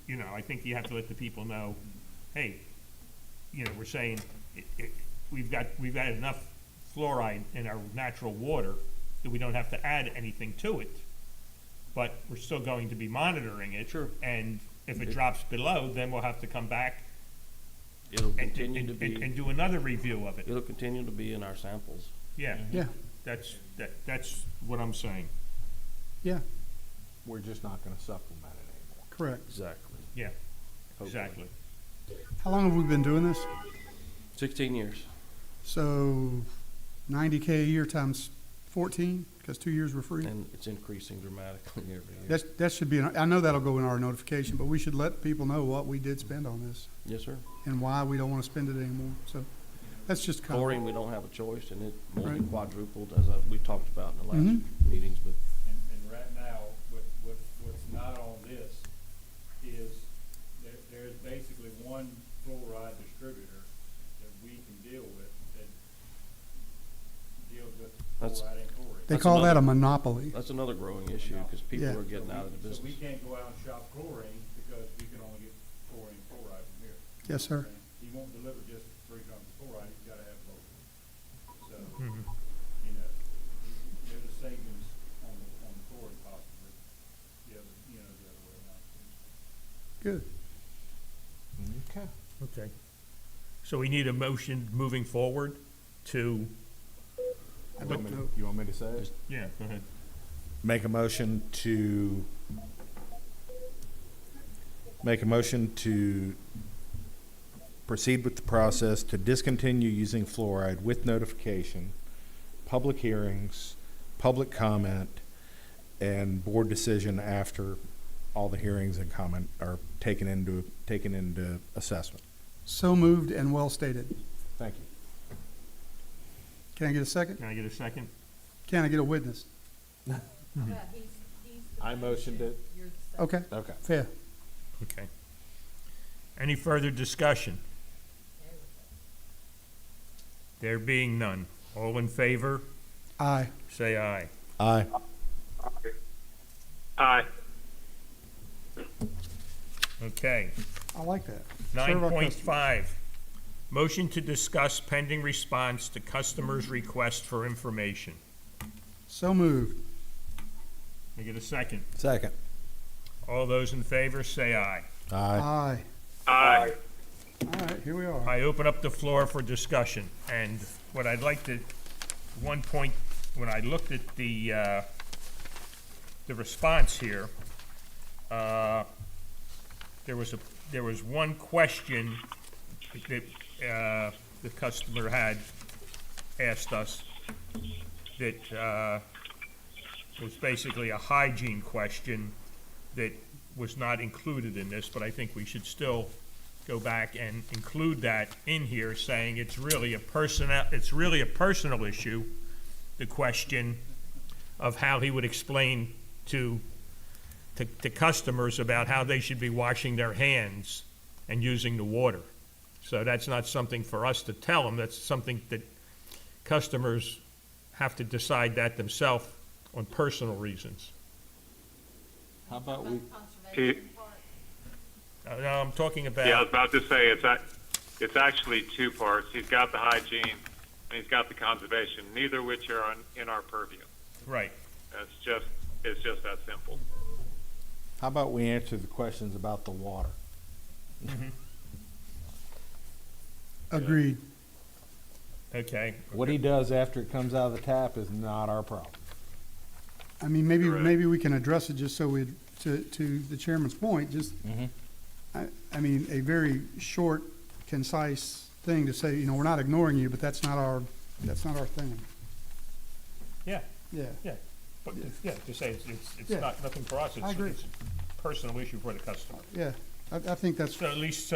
you know, I think you have to let the people know, hey, you know, we're saying, we've got enough fluoride in our natural water that we don't have to add anything to it. But we're still going to be monitoring it. Sure. And if it drops below, then we'll have to come back It'll and, continue to be, and do another review of it. it'll continue to be in our samples. Yeah, Yeah, that's what I'm saying. yeah, We're just not gonna supplement it anymore. correct. Exactly. Yeah, Hopefully. exactly. How long have we been doing this? 16 years. So 90K a year times 14, because 2 years were free? And it's increasing dramatically every year. That should be, I know that'll go in our notification, but we should let people know what we did spend on this Yes, sir. and why we don't want to spend it anymore. So that's just kind Chlorine, we don't have a choice, and it more than Right. quadrupled, as we talked about in the last Mhm. meetings, but And right now, what's not on this is there's basically one fluoride distributor that we can deal with that deals with That's- fluoride and chlorine. They That's call that a another- monopoly. that's another growing issue, because people Yeah. are getting out of the So we business. can't go out and shop chlorine because we can only get chlorine and chloride from here. Yes, sir. He won't deliver just 3 tons of chloride, he's gotta have both. So, Mhm. you know, there's a savings on the chlorine cost, but the other way around. Good. Okay. Okay. So we need a motion moving forward to, I don't know. You want me to say it? yeah, go ahead. Make a motion to proceed with the process to discontinue using fluoride with notification, public hearings, public comment, and board decision after all the hearings and comment are taken into assessment. So moved and well stated. Thank you. Can I get a second? Can I get a second? Can I get a witness? Yeah, he's the I motioned it. You're the second. Okay, Okay. fair. Okay. Any further discussion? There we go. There being none. All in favor, Aye. say aye. Aye. Aye. I Okay. like that. Nine Serve our point customers. five, motion to discuss pending response to customers' request for information. So moved. Can I get a second? Second. All those in favor, say aye. Aye. Aye. Aye. All right, here we are. I open up the floor for discussion, and what I'd like to, one point, when I looked at the response here, there was one question that, the customer had asked us that, was basically a hygiene question that was not included in this, but I think we should still go back and include that in here, saying it's really a personal issue, the question of how he would explain to customers about how they should be washing their hands and using the water. So that's not something for us to tell them, that's something that customers have to decide that themselves on personal reasons. How about About the conservation part. No, I'm talking about. Yeah, I was about to say, it's actually 2 parts. He's got the hygiene and he's got the conservation, neither of which are in our purview. Right. It's just that simple. How about we answer the questions about the water? Agreed. Okay. What he does after it comes out of the tap is not our problem. I mean, maybe, Correct. maybe we can address it just so we, to the chairman's point, just, I mean, a very short, concise thing to say, you know, we're not ignoring you, but that's not our thing. Yeah, Yeah, yeah, but, yeah, to say it's Yeah. not, nothing for us, I agree. it's a personal issue for the customer. yeah, I think that's, So at least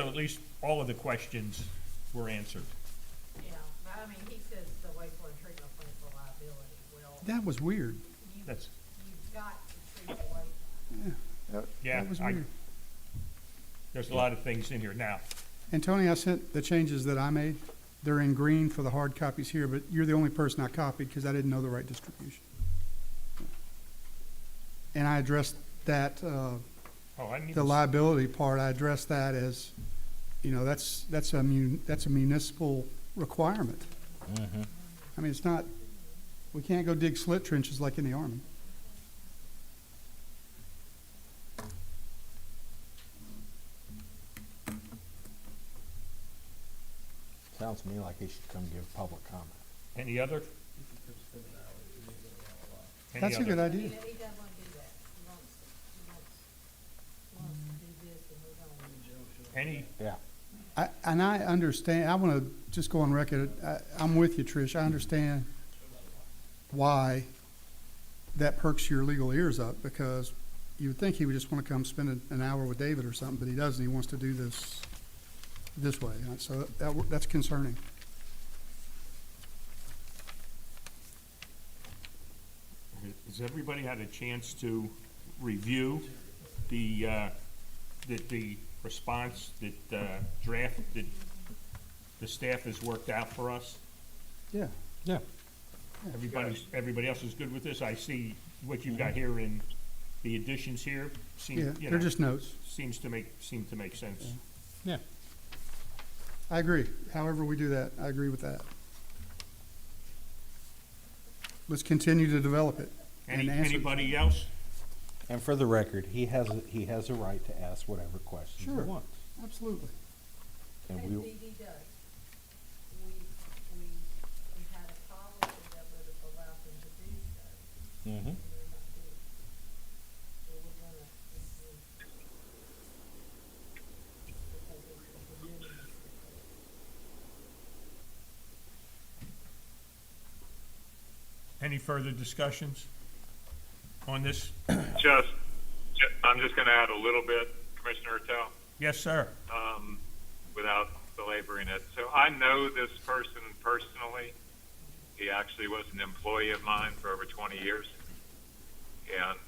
all of the questions were answered. Yeah, but I mean, he says the wastewater treatment plant for liability, well, that was weird. That's, you've got to treat the wastewater. Yeah, yeah, that was weird. there's a lot of things in here now. And Tony, I sent the changes that I made. They're in green for the hard copies here, but you're the only person I copied because I didn't know the right distribution. And I addressed that, Oh, I didn't the even, liability part, I addressed that as, you know, that's a municipal requirement. I mean, it's not, we can't go dig slit trenches like in the Army. Sounds to me like he should come give public comment. any other? Any That's a good other- He idea. doesn't want to do that, he wants to do this and we're going. Any, Yeah. And I understand, I want to just go on record, I'm with you, Trish, I understand why that perks your legal ears up, because you would think he would just want to come spend an hour with David or something, but he doesn't, he wants to do this way, so that's concerning. has everybody had a chance to review the response, that draft that the staff has worked out for us? Yeah. Yeah. Everybody else is good with this? I see what you've got here in the additions here, seem, Yeah, you they're know, just notes. seem to make sense. Yeah. I agree. However we do that, I agree with that. Let's continue to develop it. and answer- Anybody else? And for the record, he has a right to ask whatever questions Sure. he wants. Absolutely. And And we, DD does. We had a policy that would have allowed them to do so. Mhm. And they're not doing it. So we're gonna, because it's a minimum. Any further discussions on this? I'm just going to add a little bit, Commissioner Attell, Yes, sir. without belaboring it. So I know this person personally. He actually was an employee of mine for over 20 years. And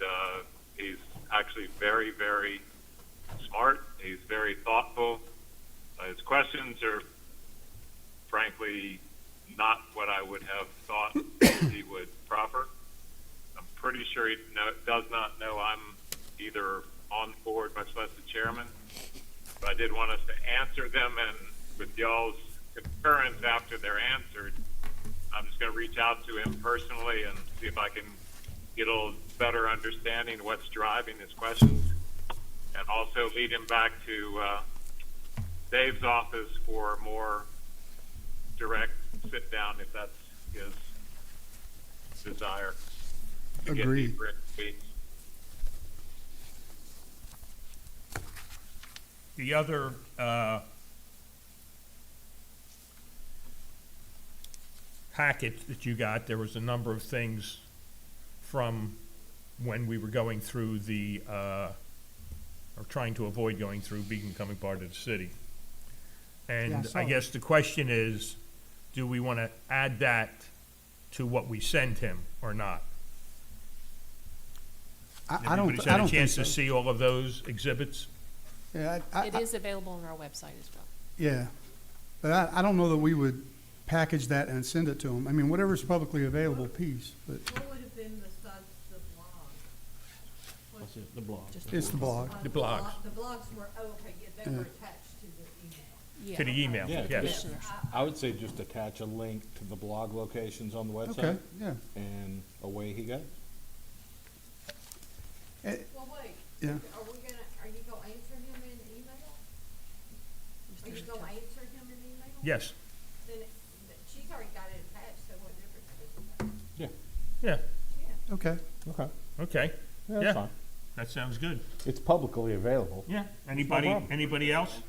he's actually very, very smart. He's very thoughtful. His questions are, frankly, not what I would have thought he would proffer. I'm pretty sure he does not know I'm either on board, much less the chairman. But I did want us to answer them, and with y'all's concurrence after they're answered, I'm just going to reach out to him personally and see if I can get a little better understanding of what's driving his questions, and also lead him back to Dave's office for more direct sit down if that's his desire. To get Agreed. deeper into the weeds. The other, packet that you got, there was a number of things from when we were going through the, or trying to avoid going through becoming part of the city. Yeah, I And saw I it. guess the question is, do we want to add that to what we send him or not? I don't Everybody's had a think chance so. to see all of those exhibits? Yeah, It is available on our website as well. yeah. But I don't know that we would package that and send it to them. I mean, whatever's publicly available piece, but What would have been besides the blog? What's it, the blog? Just- it's the blog. The blogs. The blogs were, oh, okay, yeah, they Yeah. were attached to the email. Yeah. To the email, Yeah. yes. Commissioners. I would say just attach a link to the blog locations on the Okay, website, yeah. and away he goes. Eh, Well, wait. Yeah. Are you gonna answer him in email? Are you gonna answer him in email? Yes, Then, she's already got it attached, so what difference does it make? yeah. Yeah. Okay. Okay. Okay, That's yeah, fine. that sounds good. It's publicly available. Yeah, anybody, problem. anybody else?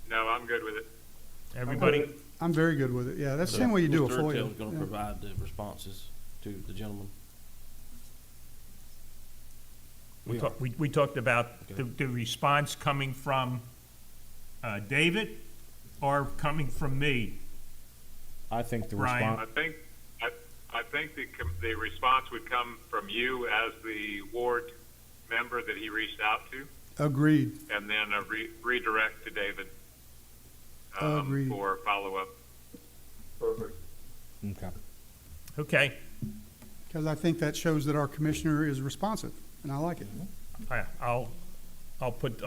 No, I'm good with it. Everybody? I'm very good with it, yeah, that's the same way you do a Mr. FOIA. Urtel's gonna yeah. provide the responses to the gentleman. We talked about the response coming from, David or coming from me? I think the Brian. response, I think the response would come from you as the ward member that he reached out to, Agreed, and then a redirect to David Agreed. for follow-up. Perfect. okay. Okay, because I think that shows that our commissioner is responsive, and I like it. I'll put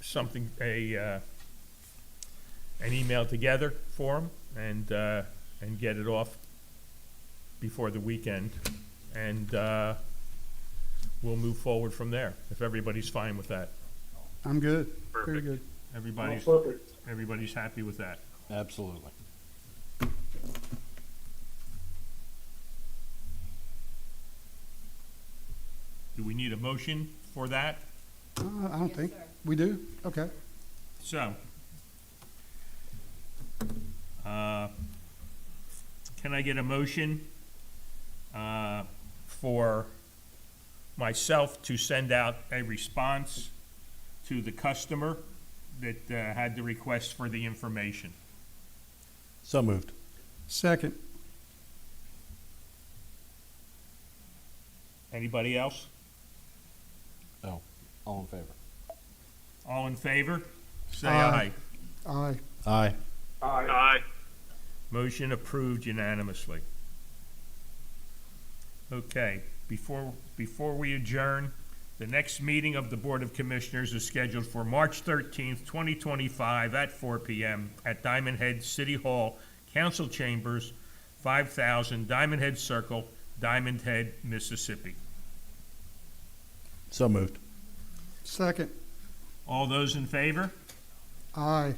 something, an email together for him and get it off before the weekend. And, we'll move forward from there, if everybody's fine with that. I'm good, very Perfect. good. Everybody's happy with that. Absolutely. Do we need a motion for that? I don't think, we do, okay. So, can I get a motion for myself to send out a response to the customer that had the request for the information? So moved. Second, Anybody else? Oh, all in favor? All in favor? Say Aye. aye. aye. Aye. Aye. Motion approved unanimously. Okay, before we adjourn, the next meeting of the Board of Commissioners is scheduled for March 13th, 2025 at 4 p.m. at Diamond Head City Hall, Council Chambers, 5000 Diamond Head Circle, Diamond Head, Mississippi. So moved. Second, All those in favor? aye.